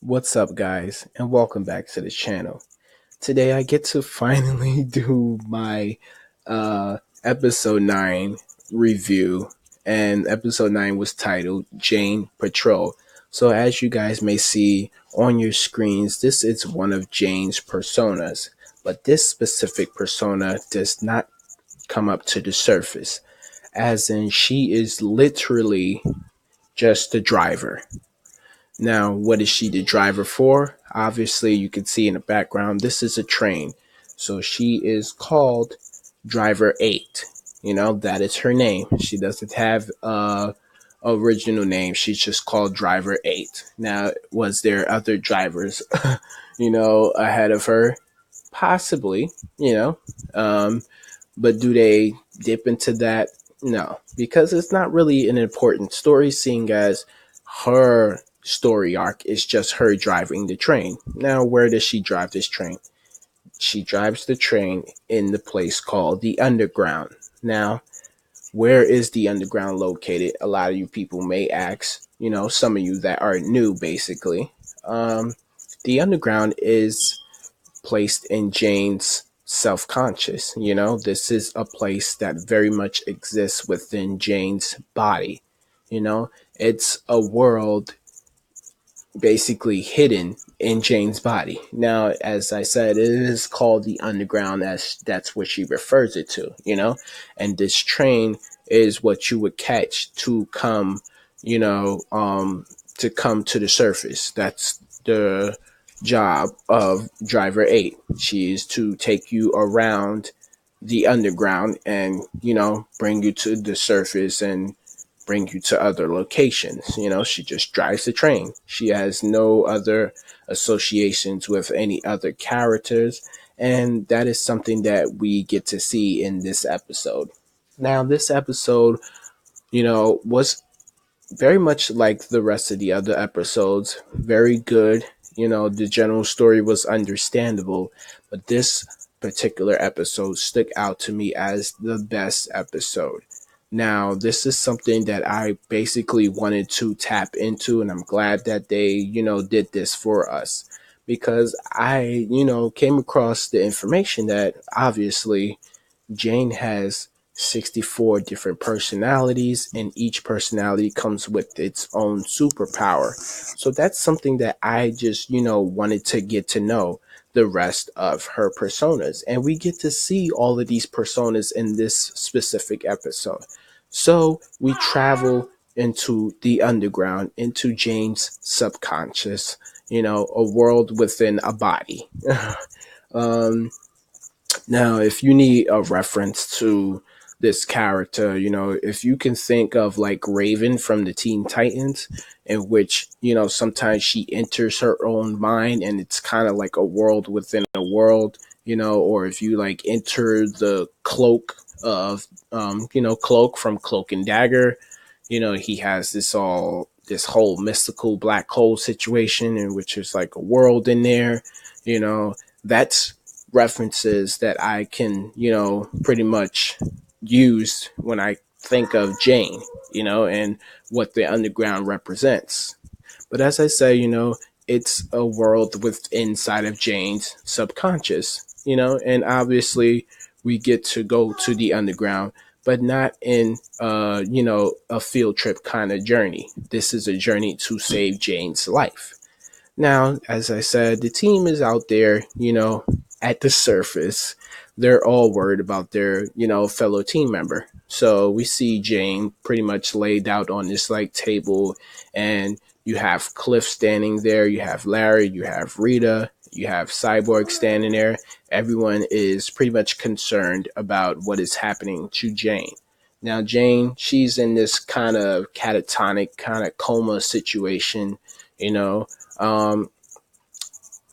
What's up, guys, and welcome back to the channel. Today, I get to finally do my episode 9 review, and episode 9 was titled Jane Patrol. So, as you guys may see on your screens, this is one of Jane's personas, but this specific persona does not come up to the surface, as in, she is literally just the driver. Now, what is she the driver for? Obviously, you can see in the background, this is a train. So she is called Driver 8. That is her name. She doesn't have original name. She's just called Driver 8. Now, was there other drivers, ahead of her? Possibly, you know. Um, but do they dip into that? No, because it's not really an important story, seeing as her story arc is just her driving the train. Now, where does she drive this train? She drives the train in the place called the Underground. Now, where is the Underground located? A lot of you people may ask, some of you that are new, basically. The Underground is placed in Jane's self-conscious. This is a place that very much exists within Jane's body. It's a world basically hidden in Jane's body. Now, as I said, it is called the underground, as that's what she refers it to. And this train is what you would catch to come, you know, um, to come to the surface. That's the job of driver 8. She is to take you around the underground and, bring you to the surface and bring you to other locations. She just drives the train. She has no other associations with any other characters. And that is something that we get to see in this episode. Now, this episode, was very much like the rest of the other episodes. Very good. The general story was understandable, but this particular episode stuck out to me as the best episode. Now, this is something that I basically wanted to tap into, and I'm glad that they, did this for us because I, came across the information that obviously Jane has 64 different personalities, and each personality comes with its own superpower. So that's something that I just, wanted to get to know the rest of her personas. And we get to see all of these personas in this specific episode. So we travel into the underground, into Jane's subconscious, a world within a body. um, Now, if you need a reference to this character, if you can think of like Raven from the Teen Titans, in which, sometimes she enters her own mind and it's kind of like a world within a world, or if you like enter the cloak of, Cloak from Cloak and Dagger, he has this whole mystical black hole situation in which there's like a world in there, that's references that I can, pretty much use when I think of Jane, and what the underground represents. But as I say, it's a world with inside of Jane's subconscious, and obviously we get to go to the underground, but not in a field trip kind of journey. This is a journey to save Jane's life. Now, as I said, the team is out there, at the surface. They're all worried about their, fellow team member. So we see Jane pretty much laid out on this like table, and you have Cliff standing there, you have Larry, you have Rita, you have Cyborg standing there. Everyone is pretty much concerned about what is happening to Jane. Now, Jane, she's in this kind of catatonic, kind of coma situation, you know, um,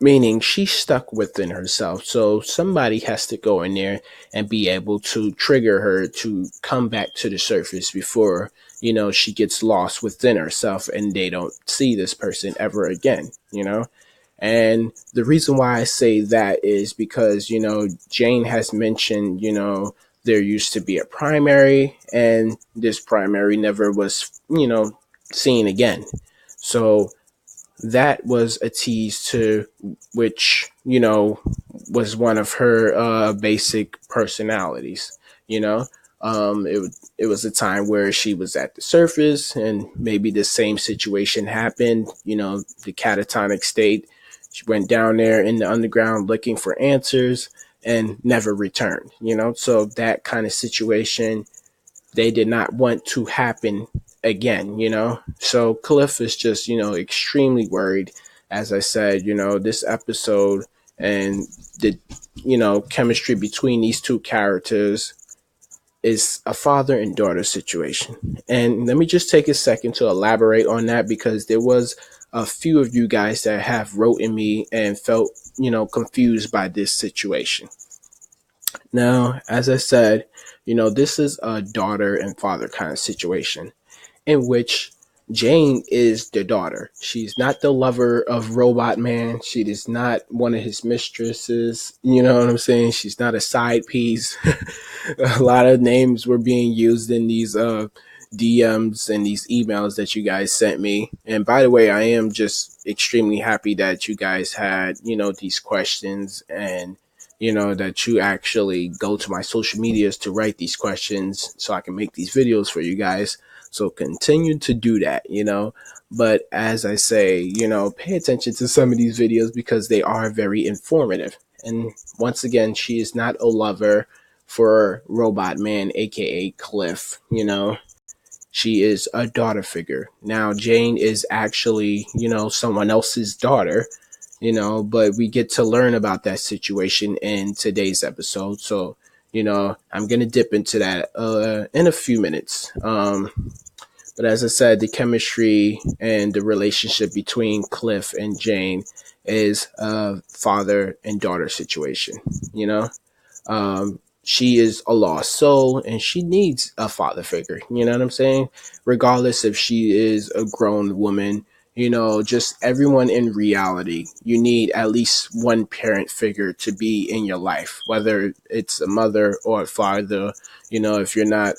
meaning she's stuck within herself. So somebody has to go in there and be able to trigger her to come back to the surface before, she gets lost within herself and they don't see this person ever again. And the reason why I say that is because, Jane has mentioned, there used to be a primary, and this primary never was, seen again. So that was a tease to which, was one of her basic personalities, you know. It was a time where she was at the surface and maybe the same situation happened, the catatonic state. She went down there in the underground looking for answers and never returned, so that kind of situation they did not want to happen again, So Cliff is just, extremely worried. As I said, this episode and the, chemistry between these two characters is a father and daughter situation. And let me just take a second to elaborate on that because there was a few of you guys that have wrote in me and felt, confused by this situation. Now, as I said, this is a daughter and father kind of situation in which Jane is the daughter. She's not the lover of Robot Man. She is not one of his mistresses. You know what I'm saying? She's not a side piece. A lot of names were being used in these DMs and these emails that you guys sent me. And by the way, I am just extremely happy that you guys had, these questions and that you actually go to my social medias to write these questions so I can make these videos for you guys. So continue to do that, But as I say, pay attention to some of these videos because they are very informative. And once again, she is not a lover for Robot Man, aka Cliff, She is a daughter figure. Now, Jane is actually, someone else's daughter, but we get to learn about that situation in today's episode. So, I'm going to dip into that in a few minutes. But as I said, the chemistry and the relationship between Cliff and Jane is a father and daughter situation, she is a lost soul and she needs a father figure. You know what I'm saying? Regardless if she is a grown woman, just everyone in reality, you need at least one parent figure to be in your life, whether it's a mother or a father. If you're not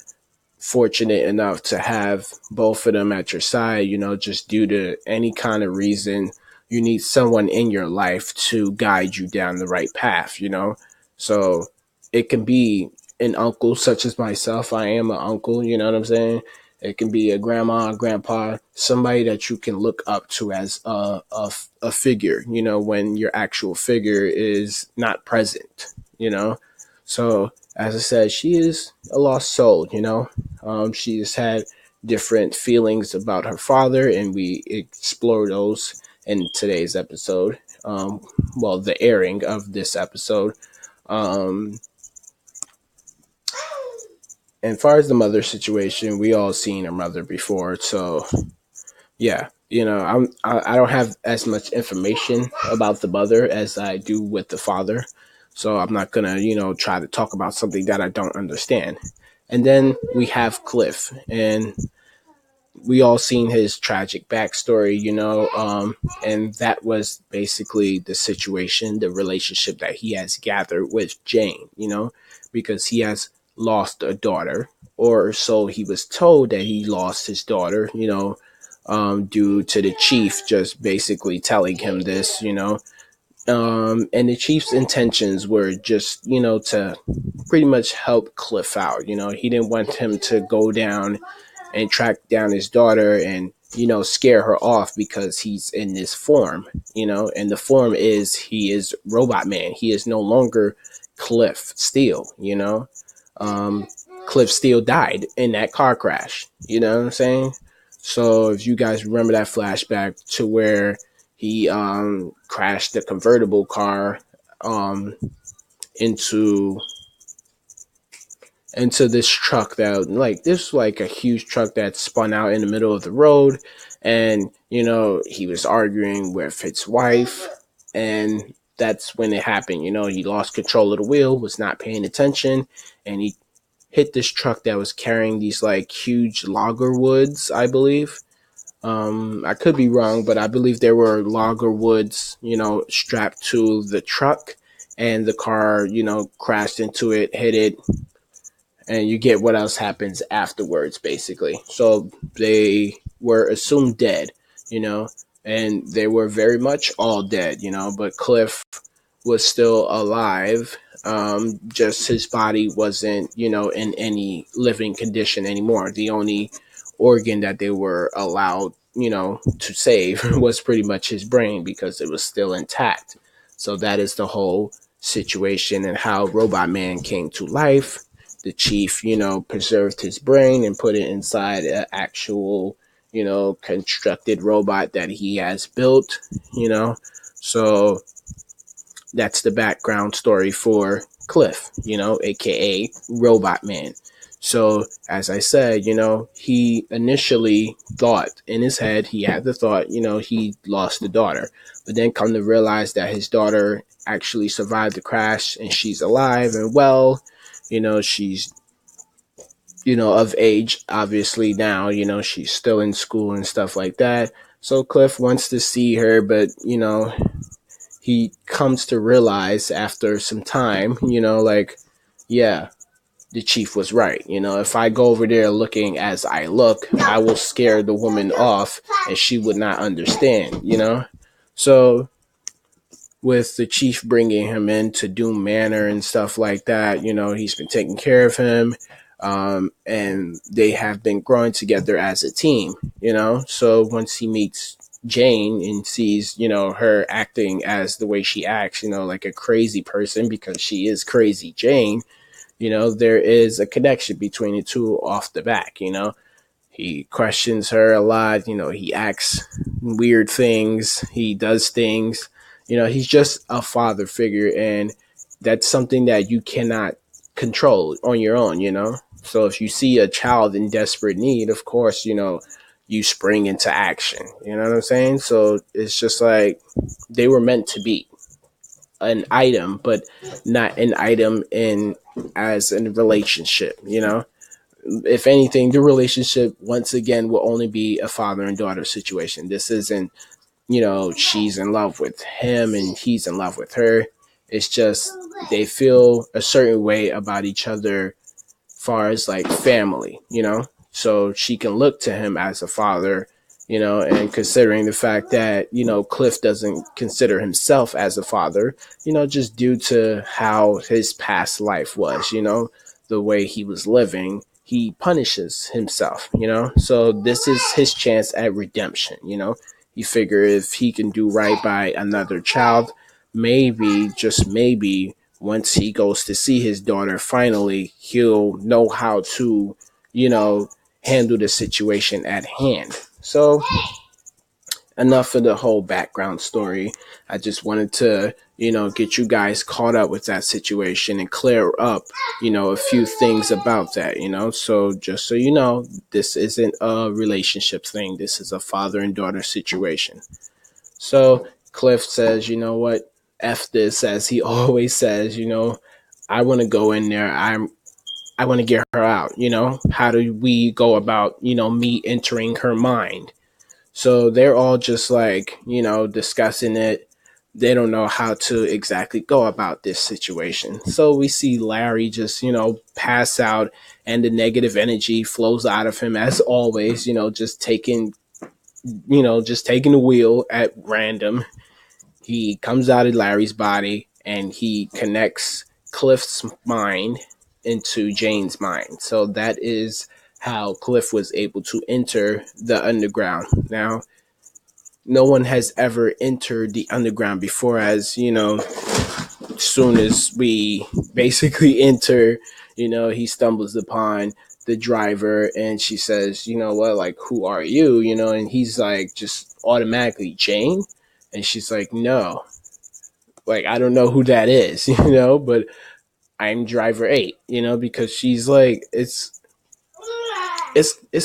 fortunate enough to have both of them at your side, just due to any kind of reason, you need someone in your life to guide you down the right path, So it can be an uncle such as myself. I am an uncle, you know what I'm saying? It can be a grandma, grandpa, somebody that you can look up to as a figure, when your actual figure is not present, So as I said, she is a lost soul, she has had different feelings about her father, and we explore those in today's episode. The airing of this episode. And as far as the mother situation, we all seen her mother before, so yeah, I don't have as much information about the mother as I do with the father, so I'm not gonna try to talk about something that I don't understand. And then we have Cliff, and we all seen his tragic backstory, and that was basically the situation, the relationship that he has gathered with Jane, because he has lost a daughter, or so he was told that he lost his daughter, due to the chief just basically telling him this, and the chief's intentions were just, to pretty much help Cliff out. He didn't want him to go down and track down his daughter and scare her off because he's in this form, and the form is he is Robot Man. He is no longer Cliff Steele. Cliff Steele died in that car crash. You know what I'm saying? So if you guys remember that flashback to where he crashed the convertible car um, into this truck that like a huge truck that spun out in the middle of the road, and he was arguing with his wife, and that's when it happened. He lost control of the wheel, was not paying attention, and he hit this truck that was carrying these like huge logger woods, I believe. I could be wrong, but I believe there were logger woods, strapped to the truck, and the car, crashed into it, hit it, and you get what else happens afterwards, basically. So they were assumed dead, you know, and they were very much all dead, but Cliff was still alive. Just his body wasn't, in any living condition anymore. The only organ that they were allowed, to save was pretty much his brain because it was still intact. So that is the whole situation and how Robot Man came to life. The chief, preserved his brain and put it inside an actual, constructed robot that he has built, So that's the background story for Cliff, aka Robot Man. So, as I said, he initially thought in his head, he had the thought, he lost the daughter, but then come to realize that his daughter actually survived the crash and she's alive and well. She's, of age, obviously now, she's still in school and stuff like that. So Cliff wants to see her, but, he comes to realize after some time, yeah, the chief was right. If I go over there looking as I look, I will scare the woman off and she would not understand, So with the chief bringing him into Doom Manor and stuff like that, he's been taking care of him. And they have been growing together as a team, So once he meets Jane and sees, her acting as the way she acts, like a crazy person because she is Crazy Jane, there is a connection between the two off the back, He questions her a lot, he acts weird things, he does things, he's just a father figure, and that's something that you cannot control on your own, So if you see a child in desperate need, of course, you spring into action. You know what I'm saying? So it's just like they were meant to be an item, but not an item in as a relationship, If anything, the relationship once again will only be a father and daughter situation. This isn't, she's in love with him and he's in love with her. It's just they feel a certain way about each other far as like family, so she can look to him as a father, and considering the fact that, Cliff doesn't consider himself as a father, just due to how his past life was, the way he was living, he punishes himself, so this is his chance at redemption, he figure if he can do right by another child, maybe, just maybe, once he goes to see his daughter, finally, he'll know how to, handle the situation at hand. So, enough of the whole background story. I just wanted to, get you guys caught up with that situation and clear up, a few things about that, So, just so you know, this isn't a relationship thing. This is a father and daughter situation. So, Cliff says, you know what? F this, as he always says, I want to go in there. I want to get her out, How do we go about, me entering her mind? So they're all just like, discussing it. They don't know how to exactly go about this situation. So we see Larry just, pass out and the negative energy flows out of him as always, just taking the wheel at random. He comes out of Larry's body and he connects Cliff's mind into Jane's mind. So that is how Cliff was able to enter the underground. Now, no one has ever entered the underground before, as soon as we basically enter, he stumbles upon the driver and she says, what, like, who are you? And he's like, just automatically, Jane. And she's like, no, like, I don't know who that is, but I'm driver 8, because she's like, it's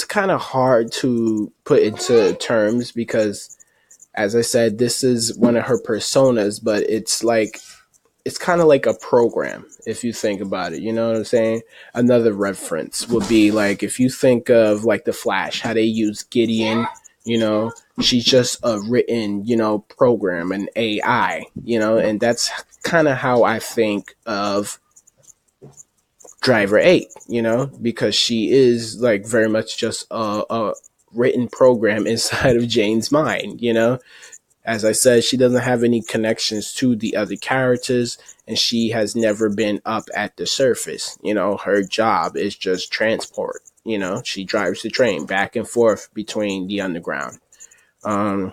kind of hard to put into terms because, as I said, this is one of her personas, but it's kind of like a program if you think about it. You know what I'm saying? Another reference would be like if you think of like the Flash, how they use Gideon. She's just a written, program, an AI. And that's kind of how I think of Driver 8. Because she is like very much just a written program inside of Jane's mind, you know? As I said, she doesn't have any connections to the other characters, and she has never been up at the surface. You know, her job is just transport. You know, she drives the train back and forth between the underground. Um,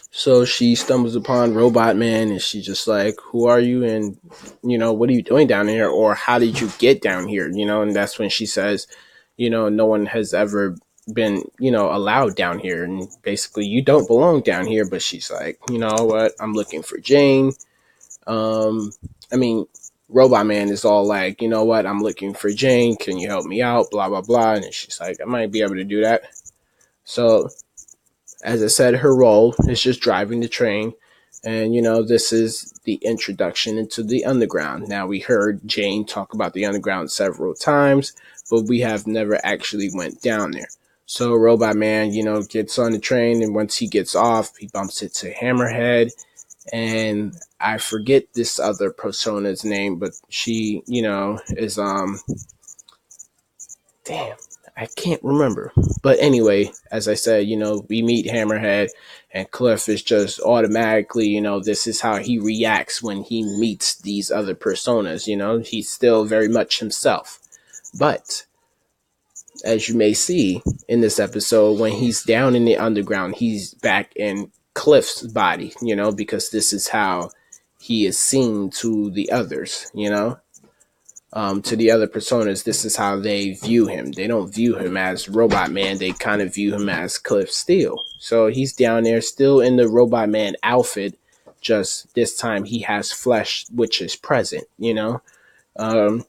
so she stumbles upon Robot Man, and she's just like, "Who are you? And what are you doing down here? Or how did you get down here?" And that's when she says, no one has ever been, allowed down here, and basically you don't belong down here. But she's like, you know what? I'm looking for Jane. Um, I mean, Robot Man is all like, you know what? I'm looking for Jane. Can you help me out? Blah blah blah. And she's like, I might be able to do that. So as I said, her role is just driving the train. And, this is the introduction into the underground. Now, we heard Jane talk about the underground several times, but we have never actually went down there. So Robot Man, gets on the train, and once he gets off, he bumps into Hammerhead. And I forget this other persona's name, but she, is damn, I can't remember. But anyway, as I said, we meet Hammerhead, and Cliff is just automatically, this is how he reacts when he meets these other personas. He's still very much himself. But as you may see in this episode, when he's down in the underground, he's back in Cliff's body, because this is how he is seen to the others, to the other personas. This is how they view him. They don't view him as Robot Man. They kind of view him as Cliff Steele. So he's down there still in the Robot Man outfit, just this time he has flesh, which is present, Um,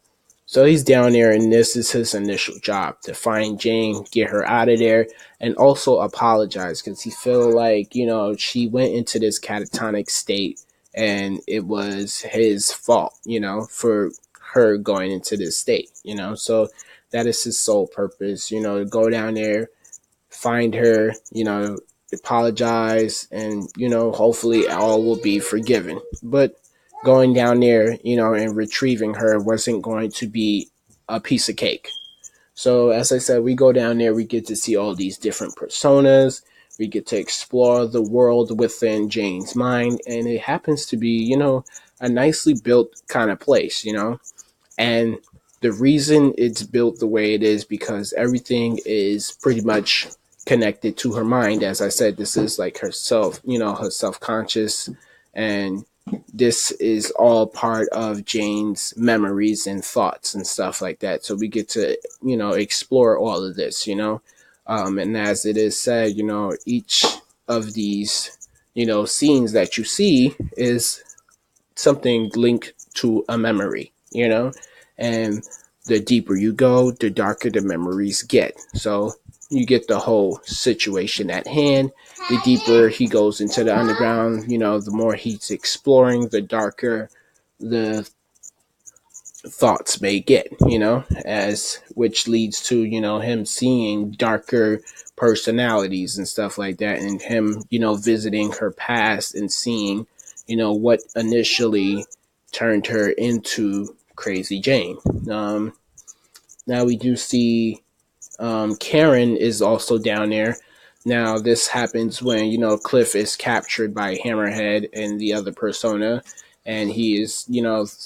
so he's down there, and this is his initial job, to find Jane, get her out of there, and also apologize, because he feel like, she went into this catatonic state, and it was his fault, for her going into this state, So that is his sole purpose, to go down there, find her, apologize, and, hopefully all will be forgiven. But going down there, and retrieving her wasn't going to be a piece of cake. So as I said, we go down there, we get to see all these different personas, we get to explore the world within Jane's mind, and it happens to be, a nicely built kind of place, and the reason it's built the way it is because everything is pretty much connected to her mind. As I said, this is like herself, her self-conscious, and this is all part of Jane's memories and thoughts and stuff like that. So we get to, explore all of this, and as it is said, each of these, scenes that you see is something linked to a memory, and the deeper you go, the darker the memories get. So you get the whole situation at hand. The deeper he goes into the underground, the more he's exploring, the darker the thoughts may get, as which leads to, him seeing darker personalities and stuff like that, and him, visiting her past and seeing, what initially turned her into Crazy Jane. Now we do see Karen is also down there. Now this happens when, Cliff is captured by Hammerhead and the other persona, and he is,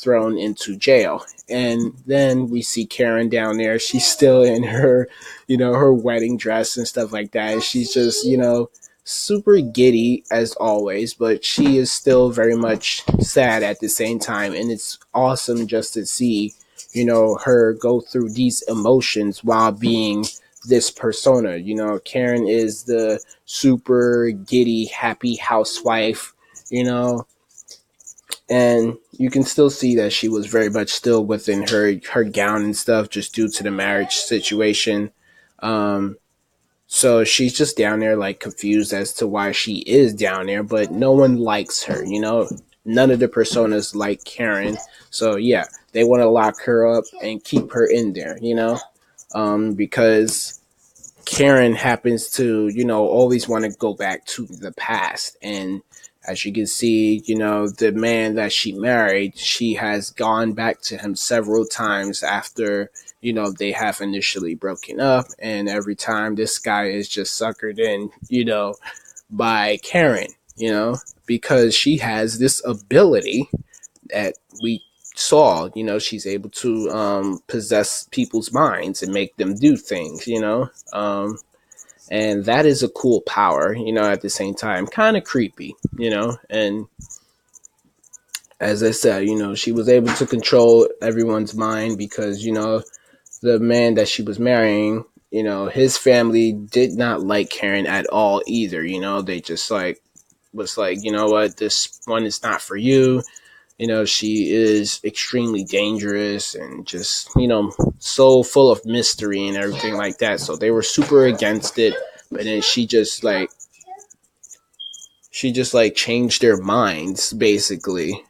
thrown into jail. And then we see Karen down there. She's still in her, her wedding dress and stuff like that. And she's just, super giddy as always, but she is still very much sad at the same time. And it's awesome just to see, her go through these emotions while being this persona. Karen is the super giddy, happy housewife, and you can still see that she was very much still within her gown and stuff, just due to the marriage situation. So she's just down there, like, confused as to why she is down there, but no one likes her, none of the personas like Karen. So yeah, they want to lock her up and keep her in there, because Karen happens to, always want to go back to the past. And As you can see, the man that she married, she has gone back to him several times after, they have initially broken up. And every time this guy is just suckered in, by Karen, because she has this ability that we saw, she's able to possess people's minds and make them do things, and that is a cool power, at the same time, kind of creepy, and as I said, she was able to control everyone's mind because, the man that she was marrying, his family did not like Karen at all either. They just was like, what, this one is not for you. She is extremely dangerous and just, so full of mystery and everything like that. So they were super against it. But then she just changed their minds basically.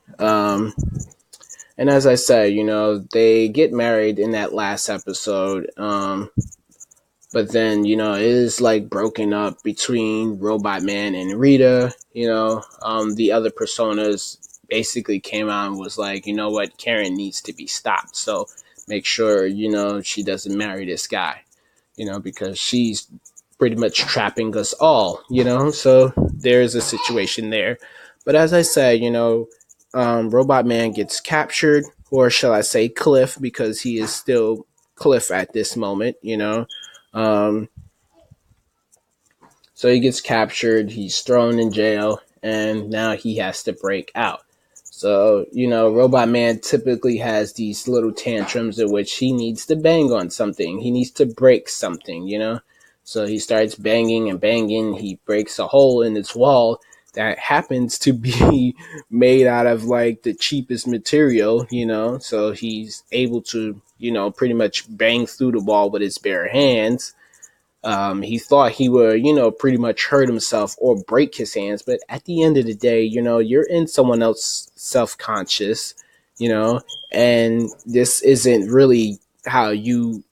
And as I said, they get married in that last episode. But then, it is like broken up between Robot Man and Rita. The other personas basically came out and was like, what, Karen needs to be stopped. So make sure, she doesn't marry this guy, because she's pretty much trapping us all, So there's a situation there. But as I said, Robot Man gets captured, or shall I say Cliff, because he is still Cliff at this moment, Um, so he gets captured, he's thrown in jail, and now he has to break out. So, Robot Man typically has these little tantrums in which he needs to bang on something. He needs to break something, So he starts banging and banging. He breaks a hole in its wall that happens to be made out of like the cheapest material, So he's able to, pretty much bang through the wall with his bare hands. He thought he would, pretty much hurt himself or break his hands. But at the end of the day, you're in someone else's self-conscious, and this isn't really how you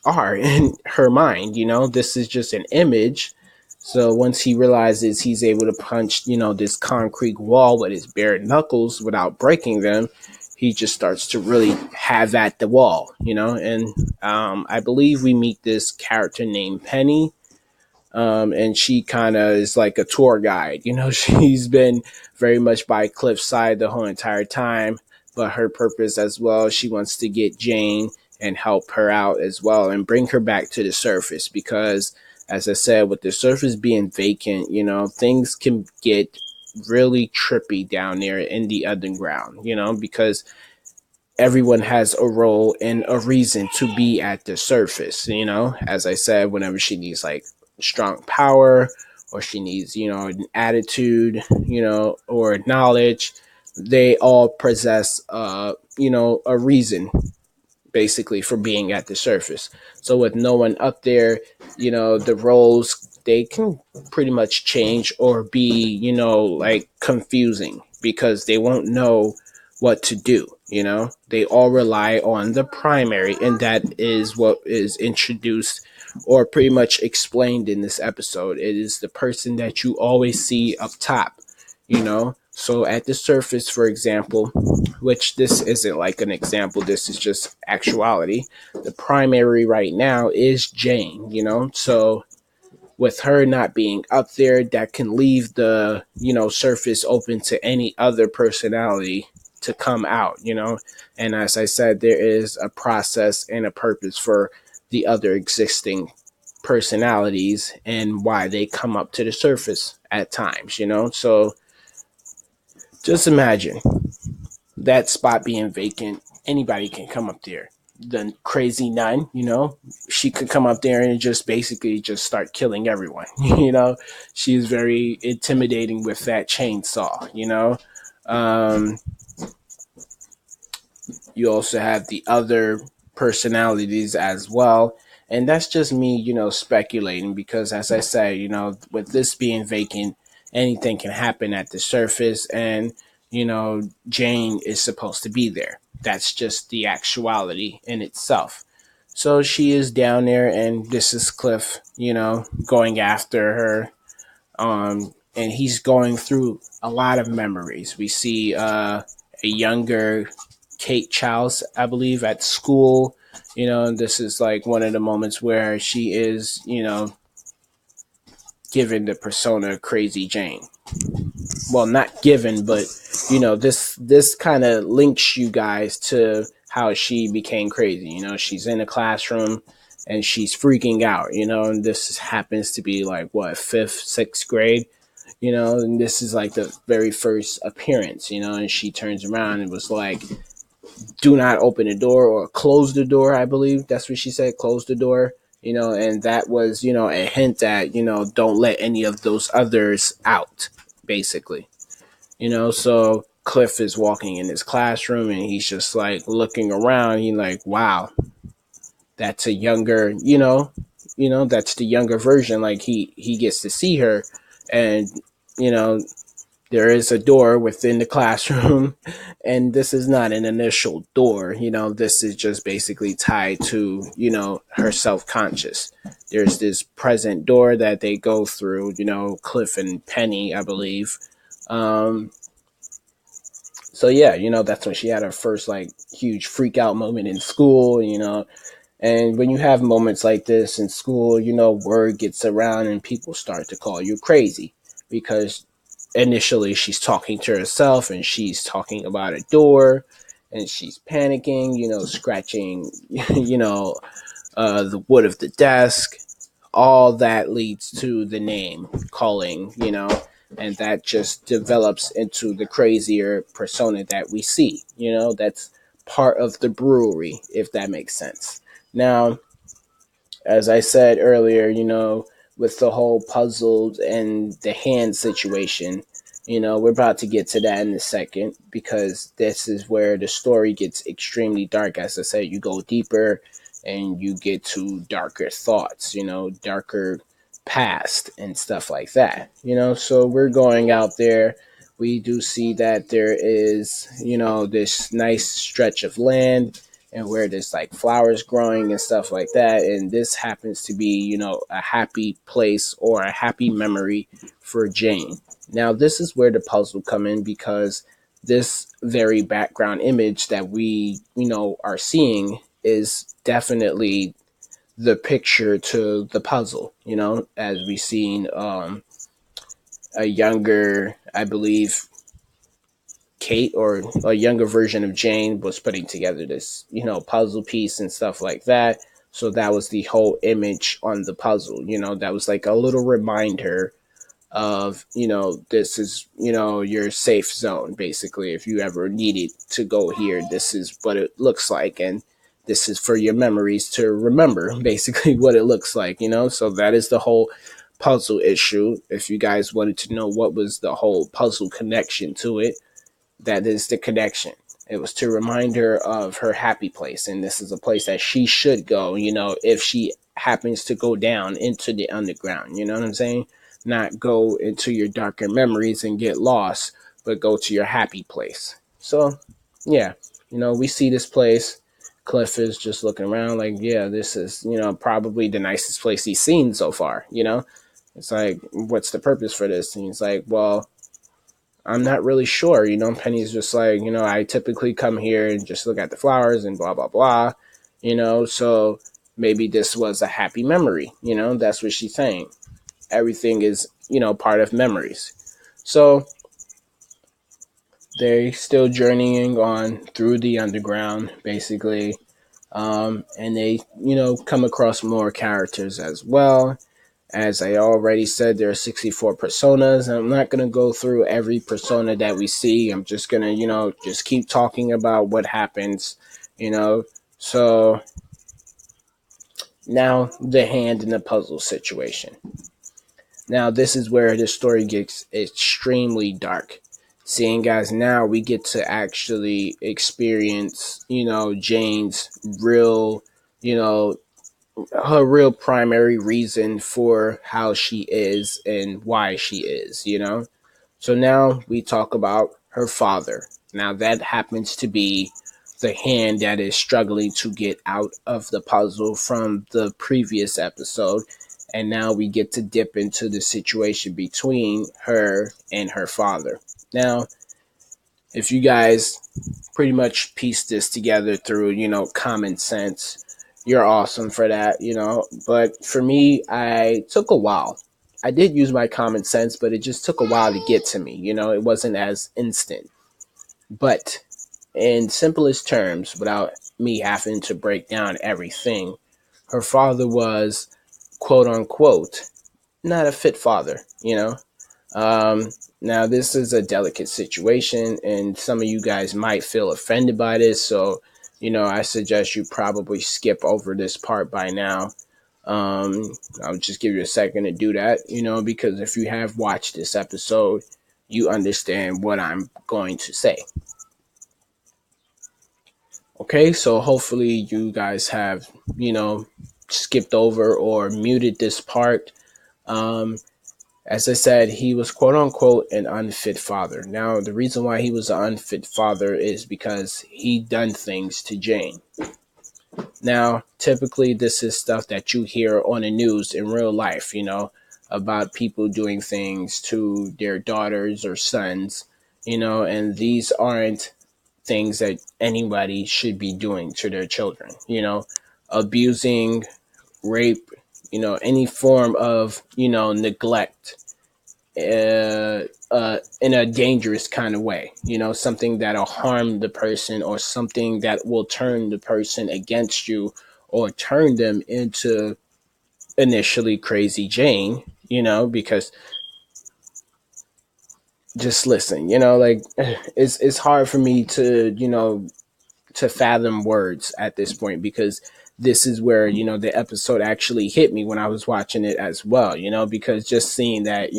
are in her mind, this is just an image. So once he realizes he's able to punch, this concrete wall with his bare knuckles without breaking them, he just starts to really have at the wall, and I believe we meet this character named Penny, and she kind of is like a tour guide. She's been very much by Cliff's side the whole entire time, but her purpose as well, she wants to get Jane and help her out as well and bring her back to the surface because, as I said, with the surface being vacant, things can get really trippy down there in the underground, because everyone has a role and a reason to be at the surface, as I said, whenever she needs like strong power or she needs, an attitude, or knowledge, they all possess, a reason basically for being at the surface. So with no one up there, the roles, they can pretty much change or be, like confusing because they won't know what to do. They all rely on the primary, and that is what is introduced or pretty much explained in this episode. It is the person that you always see up top, So at the surface, for example, which this isn't like an example, this is just actuality. The primary right now is Jane, So with her not being up there, that can leave the, surface open to any other personality to come out, And as I said, there is a process and a purpose for the other existing personalities and why they come up to the surface at times, So just imagine that spot being vacant. Anybody can come up there. The crazy nun, she could come up there and just basically just start killing everyone. She's very intimidating with that chainsaw. Um, you also have the other personalities as well. And that's just me, speculating because, as I say, with this being vacant, anything can happen at the surface. And, Jane is supposed to be there. That's just the actuality in itself. So she is down there, and this is Cliff, going after her. and he's going through a lot of memories. We see a younger Kate Childs, I believe, at school. And this is like one of the moments where she is, given the persona Crazy Jane. Well, not given, but this kind of links you guys to how she became crazy. She's in a classroom and she's freaking out. And this happens to be like what, fifth, sixth grade. And this is like the very first appearance. And she turns around and was like, "Do not open the door," or "Close the door." I believe that's what she said. "Close the door." And that was, a hint that, don't let any of those others out, basically. So Cliff is walking in his classroom and he's just like looking around. He's like, wow, that's a younger, that's the younger version. Like he gets to see her, and, you know, there is a door within the classroom, and this is not an initial door. This is just basically tied to, her self-conscious. There's this present door that they go through, Cliff and Penny, I believe. So yeah, that's when she had her first like huge freak out moment in school. And when you have moments like this in school, word gets around and people start to call you crazy, because initially she's talking to herself and she's talking about a door and she's panicking, scratching, the wood of the desk. All that leads to the name calling, and that just develops into the crazier persona that we see. That's part of the brewery, if that makes sense. Now, as I said earlier, with the whole puzzles and the hand situation, we're about to get to that in a second, because this is where the story gets extremely dark. As I said, you go deeper and you get to darker thoughts, darker past and stuff like that, so we're going out there. We do see that there is, this nice stretch of land, and where there's like flowers growing and stuff like that. And this happens to be, a happy place or a happy memory for Jane. Now, this is where the puzzle come in, because this very background image that we, are seeing is definitely the picture to the puzzle, as we seen a younger, I believe, Kate, or a younger version of Jane, was putting together this, puzzle piece and stuff like that. So that was the whole image on the puzzle. That was like a little reminder of, this is, your safe zone, basically. If you ever needed to go here, this is what it looks like. And this is for your memories to remember, basically, what it looks like, So that is the whole puzzle issue. If you guys wanted to know what was the whole puzzle connection to it, that is the connection. It was to remind her of her happy place, and this is a place that she should go, if she happens to go down into the underground. You know what I'm saying? Not go into your darker memories and get lost, but go to your happy place. So, yeah, we see this place. Cliff is just looking around like, yeah, this is, probably the nicest place he's seen so far. It's like, what's the purpose for this? And he's like, well, I'm not really sure. Penny's just like, I typically come here and just look at the flowers and blah, blah, blah, so maybe this was a happy memory. That's what she's saying. Everything is, part of memories. So they're still journeying on through the underground, basically. And they, come across more characters as well. As I already said, there are 64 personas. I'm not going to go through every persona that we see. I'm just going to, just keep talking about what happens, So now the hand in the puzzle situation. Now, this is where the story gets extremely dark. Seeing as now we get to actually experience, Jane's real, her real primary reason for how she is and why she is, So now we talk about her father. Now that happens to be the hand that is struggling to get out of the puzzle from the previous episode. And now we get to dip into the situation between her and her father. Now, if you guys pretty much piece this together through, common sense, you're awesome for that, But for me, I took a while. I did use my common sense, but it just took a while to get to me. It wasn't as instant. But in simplest terms, without me having to break down everything, her father was, quote unquote, not a fit father, Um, Now, this is a delicate situation, and some of you guys might feel offended by this. So, I suggest you probably skip over this part by now. I'll just give you a second to do that, because if you have watched this episode, you understand what I'm going to say. Okay, so hopefully you guys have, skipped over or muted this part. Um, as I said, he was quote unquote an unfit father. Now, the reason why he was an unfit father is because he done things to Jane. Now, typically, this is stuff that you hear on the news in real life, about people doing things to their daughters or sons, and these aren't things that anybody should be doing to their children, abusing, rape, any form of, neglect in a dangerous kind of way, something that'll harm the person or something that will turn the person against you or turn them into initially crazy Jane, because just listen, like it's hard for me to, to fathom words at this point because this is where the episode actually hit me when I was watching it as well, because just seeing that,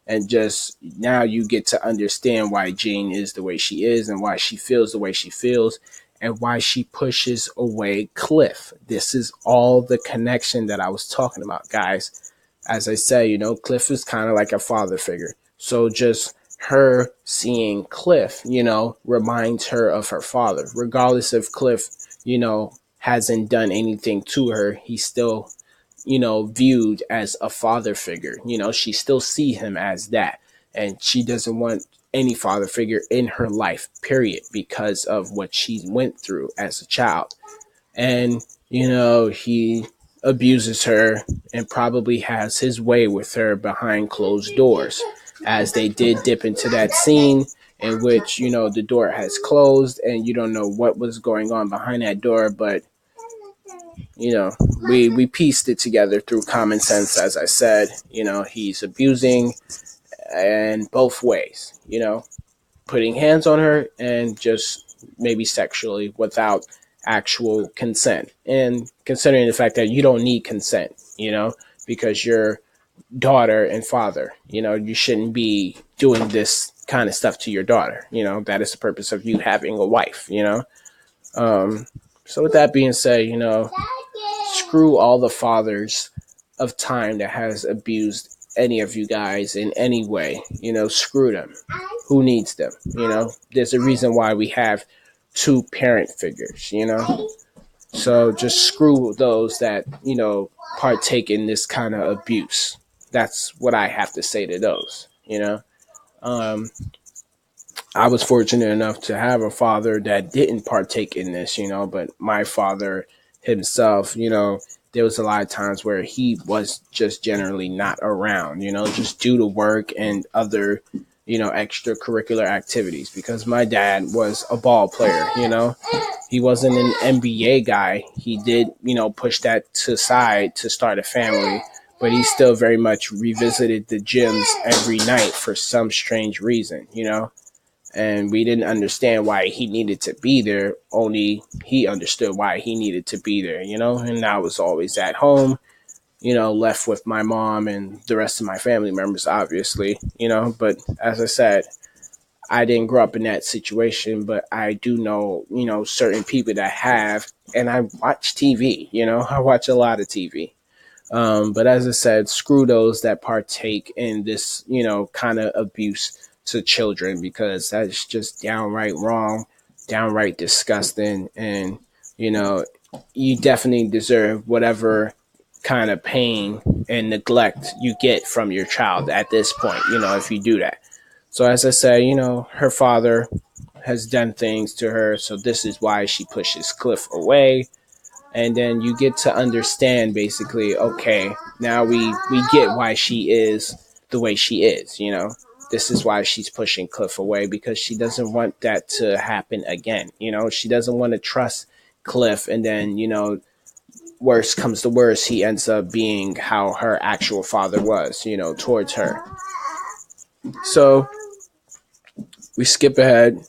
and just now you get to understand why Jane is the way she is and why she feels the way she feels and why she pushes away Cliff. This is all the connection that I was talking about, guys. As I say, Cliff is kind of like a father figure. So just her seeing Cliff, reminds her of her father. Regardless if Cliff, hasn't done anything to her, he's still, viewed as a father figure. She still see him as that. And she doesn't want any father figure in her life, period, because of what she went through as a child. And, he abuses her and probably has his way with her behind closed doors, as they did dip into that scene in which, the door has closed and you don't know what was going on behind that door. But, we pieced it together through common sense. As I said, he's abusing and both ways, putting hands on her and just maybe sexually without actual consent. And considering the fact that you don't need consent, because your daughter and father, you shouldn't be doing this kind of stuff to your daughter. That is the purpose of you having a wife, So with that being said, screw all the fathers of time that has abused any of you guys in any way. Screw them. Who needs them? There's a reason why we have two parent figures, So just screw those that, partake in this kind of abuse. That's what I have to say to those, Um, I was fortunate enough to have a father that didn't partake in this, but my father himself, there was a lot of times where he was just generally not around, just due to work and other, extracurricular activities, because my dad was a ball player, he wasn't an NBA guy. He did, push that to side to start a family, but he still very much revisited the gyms every night for some strange reason, and we didn't understand why he needed to be there. Only he understood why he needed to be there, and I was always at home, left with my mom and the rest of my family members, obviously, but as I said, I didn't grow up in that situation, but I do know, certain people that have, and I watch TV, I watch a lot of TV. But as I said, screw those that partake in this, kind of abuse to children, because that's just downright wrong, downright disgusting. And, you definitely deserve whatever, kind of pain and neglect you get from your child at this point, if you do that. So as I said, her father has done things to her, so this is why she pushes Cliff away. And then you get to understand basically, okay, now we get why she is the way she is, This is why she's pushing Cliff away, because she doesn't want that to happen again. She doesn't want to trust Cliff, and then, worst comes to worst, he ends up being how her actual father was, towards her. So we skip ahead,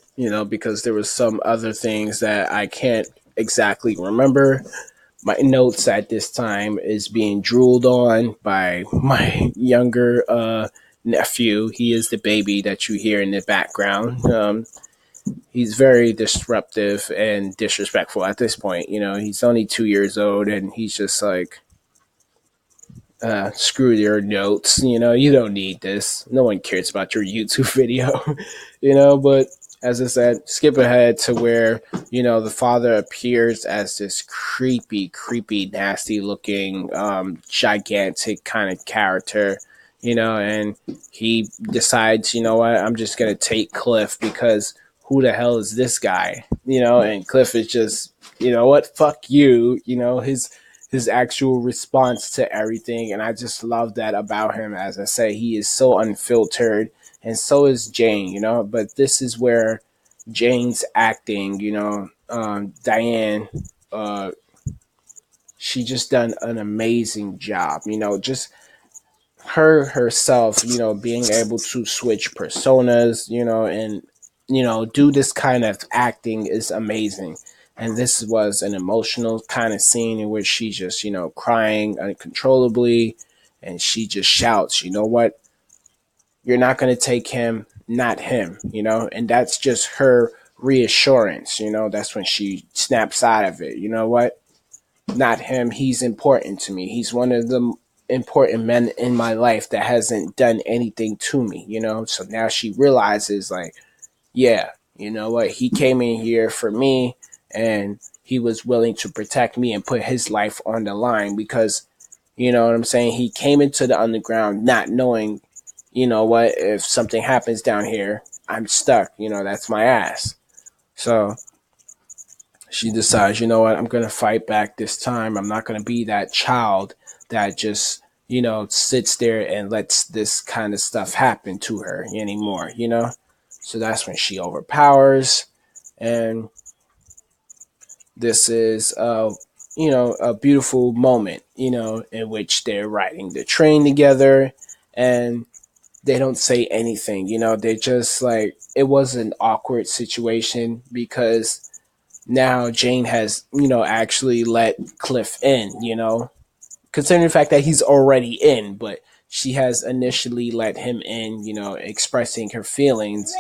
because there was some other things that I can't exactly remember. My notes at this time is being drooled on by my younger nephew. He is the baby that you hear in the background. He's very disruptive and disrespectful at this point. He's only 2 years old, and he's just like, screw your notes. You don't need this. No one cares about your YouTube video, but as I said, skip ahead to where, the father appears as this creepy, nasty looking, gigantic kind of character, and he decides, what, I'm just going to take Cliff because who the hell is this guy? And Cliff is just, what, fuck you, his actual response to everything. And I just love that about him. As I say, he is so unfiltered, and so is Jane, but this is where Jane's acting, Diane, she just done an amazing job, just herself, being able to switch personas, and, do this kind of acting is amazing. And this was an emotional kind of scene in which she just, crying uncontrollably, and she just shouts, you know what? You're not going to take him, not him, and that's just her reassurance, that's when she snaps out of it. You know what? Not him. He's important to me. He's one of the important men in my life that hasn't done anything to me, So now she realizes, like, yeah, you know what? He came in here for me, and he was willing to protect me and put his life on the line because, you know what I'm saying? He came into the underground not knowing, what, if something happens down here, I'm stuck, that's my ass. So she decides, you know what, I'm going to fight back this time. I'm not going to be that child that just, sits there and lets this kind of stuff happen to her anymore, So that's when she overpowers. And this is, a beautiful moment, in which they're riding the train together, and they don't say anything, they just like, it was an awkward situation because now Jane has, actually let Cliff in, considering the fact that he's already in, but she has initially let him in, expressing her feelings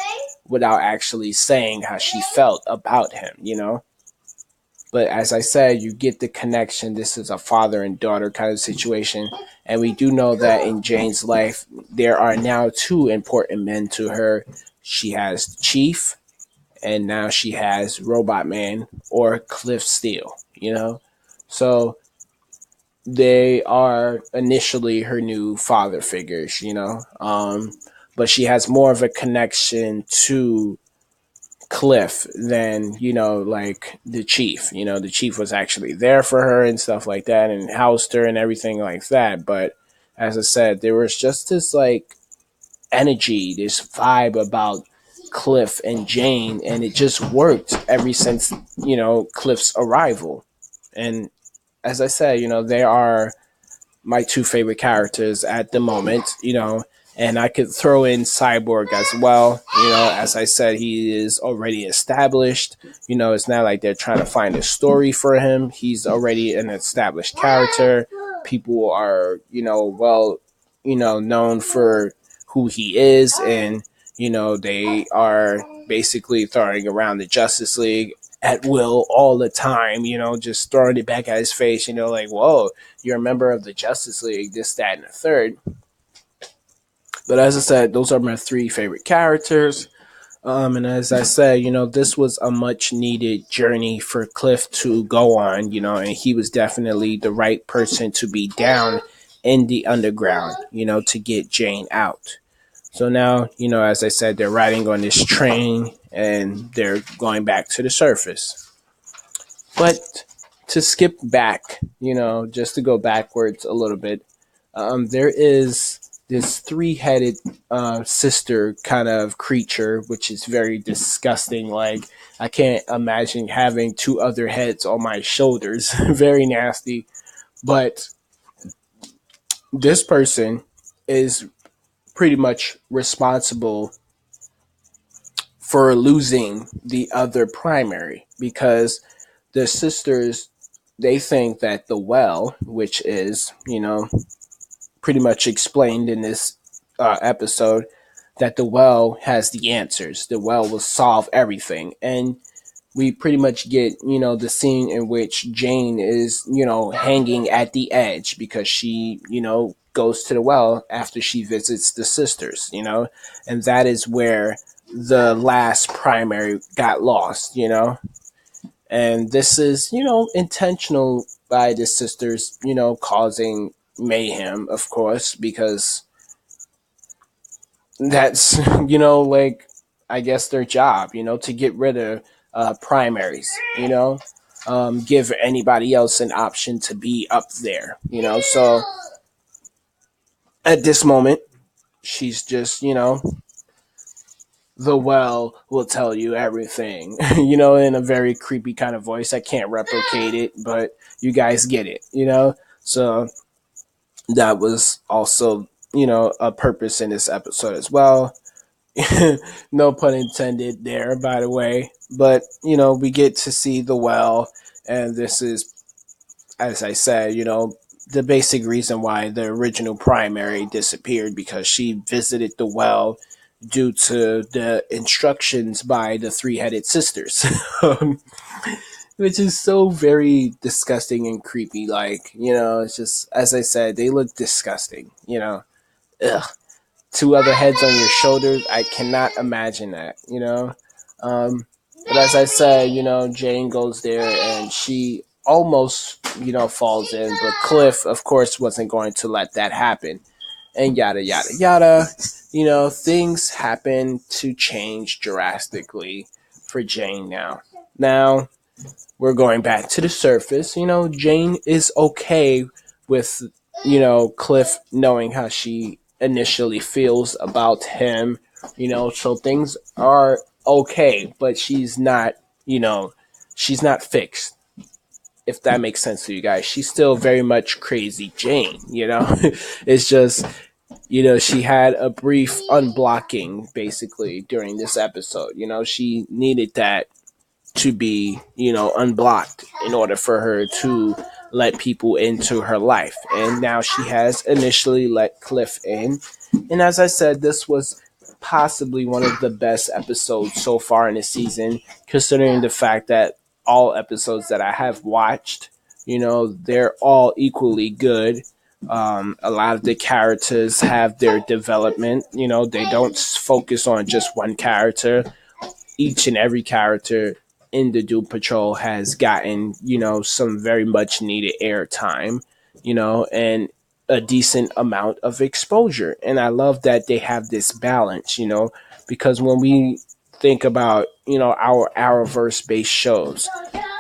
without actually saying how she felt about him, But as I said, you get the connection. This is a father and daughter kind of situation. And we do know that in Jane's life, there are now two important men to her. She has Chief, and now she has Robot Man or Cliff Steele, So they are initially her new father figures, but she has more of a connection to Cliff than, like the Chief. The Chief was actually there for her and stuff like that and housed her and everything like that. But as I said, there was just this like energy, this vibe about Cliff and Jane, and it just worked ever since, Cliff's arrival. And as I said, they are my two favorite characters at the moment, and I could throw in Cyborg as well. As I said, he is already established. It's not like they're trying to find a story for him. He's already an established character. People are, well, known for who he is, and, they are basically throwing around the Justice League at will all the time, just throwing it back at his face, like, whoa, you're a member of the Justice League, this, that, and the third. But as I said, those are my three favorite characters. And as I said, this was a much needed journey for Cliff to go on, and he was definitely the right person to be down in the underground, to get Jane out. So now, as I said, they're riding on this train and they're going back to the surface. But to skip back, just to go backwards a little bit, there is this three-headed sister kind of creature, which is very disgusting. Like, I can't imagine having two other heads on my shoulders. Very nasty. But this person is pretty much responsible for losing the other primary because the sisters, they think that the well, which is, pretty much explained in this episode, that the well has the answers. The well will solve everything. And we pretty much get, the scene in which Jane is, hanging at the edge because she, goes to the well after she visits the sisters, and that is where the last primary got lost, and this is, intentional by the sisters, causing mayhem, of course, because that's, like, I guess their job, to get rid of primaries, give anybody else an option to be up there, so at this moment, she's just, the well will tell you everything, in a very creepy kind of voice. I can't replicate it, but you guys get it, So that was also, a purpose in this episode as well. No pun intended there, by the way. But, we get to see the well, and this is, as I said, the basic reason why the original primary disappeared because she visited the well due to the instructions by the three-headed sisters. Which is so very disgusting and creepy. Like, it's just, as I said, they look disgusting, Ugh. Two other heads on your shoulders, I cannot imagine that, but as I said, Jane goes there and she almost, falls in, but Cliff, of course, wasn't going to let that happen, and yada yada yada. Things happen to change drastically for Jane now. Now we're going back to the surface. Jane is okay with, Cliff knowing how she initially feels about him, so things are okay, but she's not fixed, if that makes sense to you guys. She's still very much crazy Jane, It's just, she had a brief unblocking basically during this episode. She needed that to be, unblocked in order for her to let people into her life. And now she has initially let Cliff in. And as I said, this was possibly one of the best episodes so far in the season, considering the fact that all episodes that I have watched, they're all equally good. A lot of the characters have their development. They don't focus on just one character. Each and every character in the Doom Patrol has gotten, some very much needed airtime, and a decent amount of exposure. And I love that they have this balance, because when we think about, our Arrowverse based shows,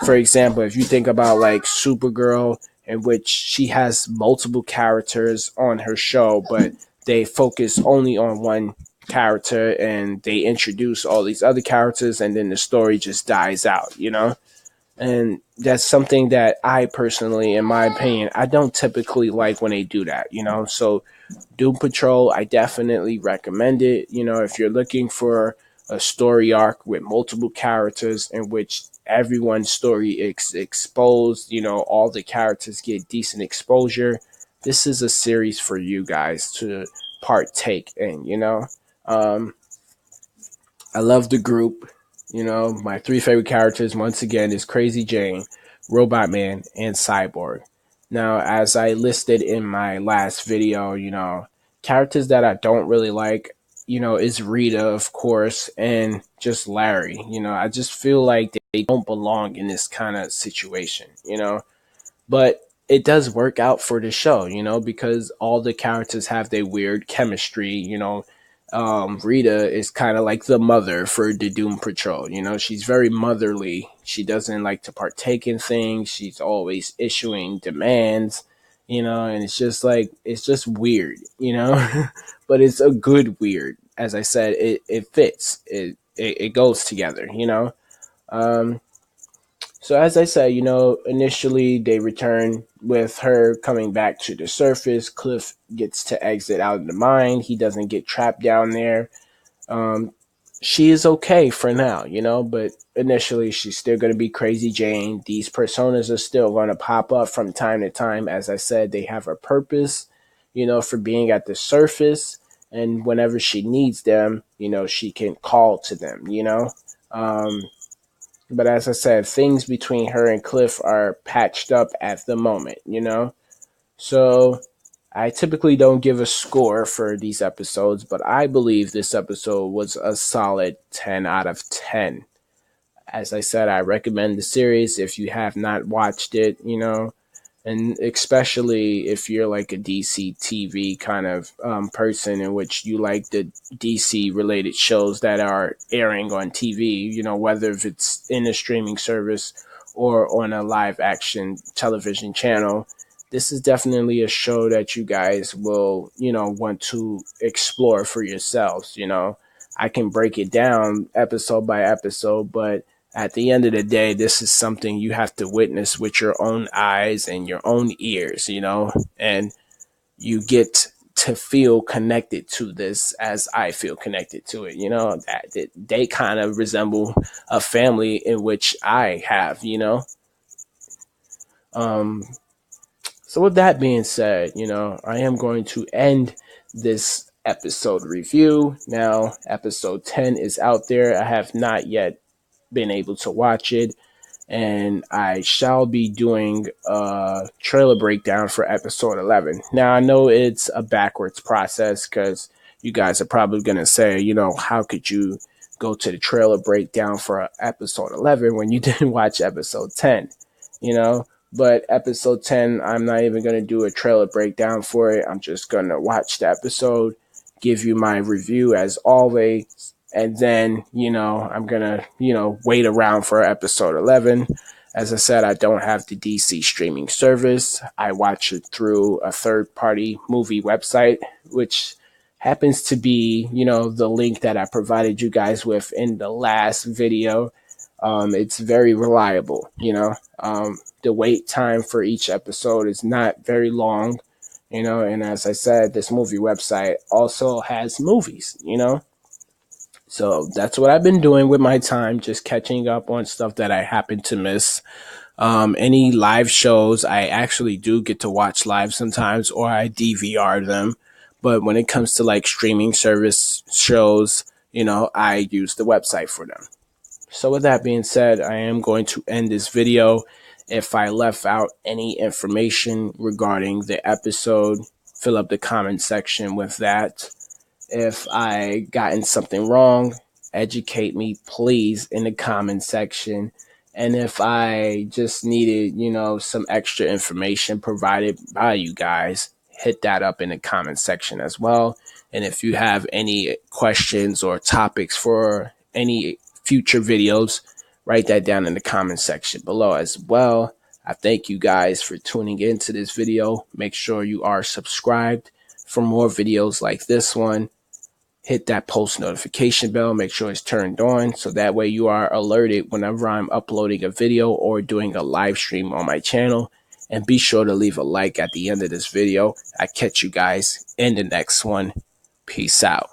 for example, if you think about like Supergirl, in which she has multiple characters on her show, but they focus only on one character and they introduce all these other characters and then the story just dies out, And that's something that I personally, in my opinion, I don't typically like when they do that, So Doom Patrol, I definitely recommend it. If you're looking for a story arc with multiple characters in which everyone's story is exposed, all the characters get decent exposure, this is a series for you guys to partake in, Um, I love the group. My three favorite characters, once again, is Crazy Jane, Robot Man, and Cyborg. Now, as I listed in my last video, characters that I don't really like, is Rita, of course, and just Larry. I just feel like they don't belong in this kind of situation. But it does work out for the show, because all the characters have their weird chemistry. Rita is kind of like the mother for the Doom Patrol. She's very motherly. She doesn't like to partake in things. She's always issuing demands, and it's just weird. But it's a good weird. As I said, it fits. It goes together. Um, so as I said, initially they return with her coming back to the surface. Cliff gets to exit out of the mine. He doesn't get trapped down there. Um, she is okay for now, but initially she's still going to be Crazy Jane. These personas are still going to pop up from time to time. As I said, they have a purpose, for being at the surface. And whenever she needs them, she can call to them. Um, but as I said, things between her and Cliff are patched up at the moment. So I typically don't give a score for these episodes, but I believe this episode was a solid 10 out of 10. As I said, I recommend the series if you have not watched it, and especially if you're like a DC TV kind of person in which you like the DC related shows that are airing on TV, whether if it's in a streaming service or on a live action television channel. This is definitely a show that you guys will, want to explore for yourselves. I can break it down episode by episode, but at the end of the day, this is something you have to witness with your own eyes and your own ears, and you get to feel connected to this as I feel connected to it, that they kind of resemble a family in which I have. Um, so with that being said, I am going to end this episode review. Now, episode 10 is out there. I have not yet been able to watch it, and I shall be doing a trailer breakdown for episode 11. Now, I know it's a backwards process because you guys are probably going to say, how could you go to the trailer breakdown for episode 11 when you didn't watch episode 10? But episode 10, I'm not even going to do a trailer breakdown for it. I'm just going to watch the episode, give you my review as always, and then, I'm going to, wait around for episode 11. As I said, I don't have the DC streaming service. I watch it through a third-party movie website, which happens to be, the link that I provided you guys with in the last video. It's very reliable. The wait time for each episode is not very long, and as I said, this movie website also has movies. So that's what I've been doing with my time, just catching up on stuff that I happen to miss. Any live shows, I actually do get to watch live sometimes, or I DVR them. But when it comes to like streaming service shows, I use the website for them. So with that being said, I am going to end this video. If I left out any information regarding the episode, fill up the comment section with that. If I gotten something wrong, educate me, please, in the comment section. And if I just needed, some extra information provided by you guys, hit that up in the comment section as well. And if you have any questions or topics for any future videos, write that down in the comment section below as well. I thank you guys for tuning into this video. Make sure you are subscribed for more videos like this one. Hit that post notification bell. Make sure it's turned on so that way you are alerted whenever I'm uploading a video or doing a live stream on my channel. And be sure to leave a like at the end of this video. I catch you guys in the next one. Peace out.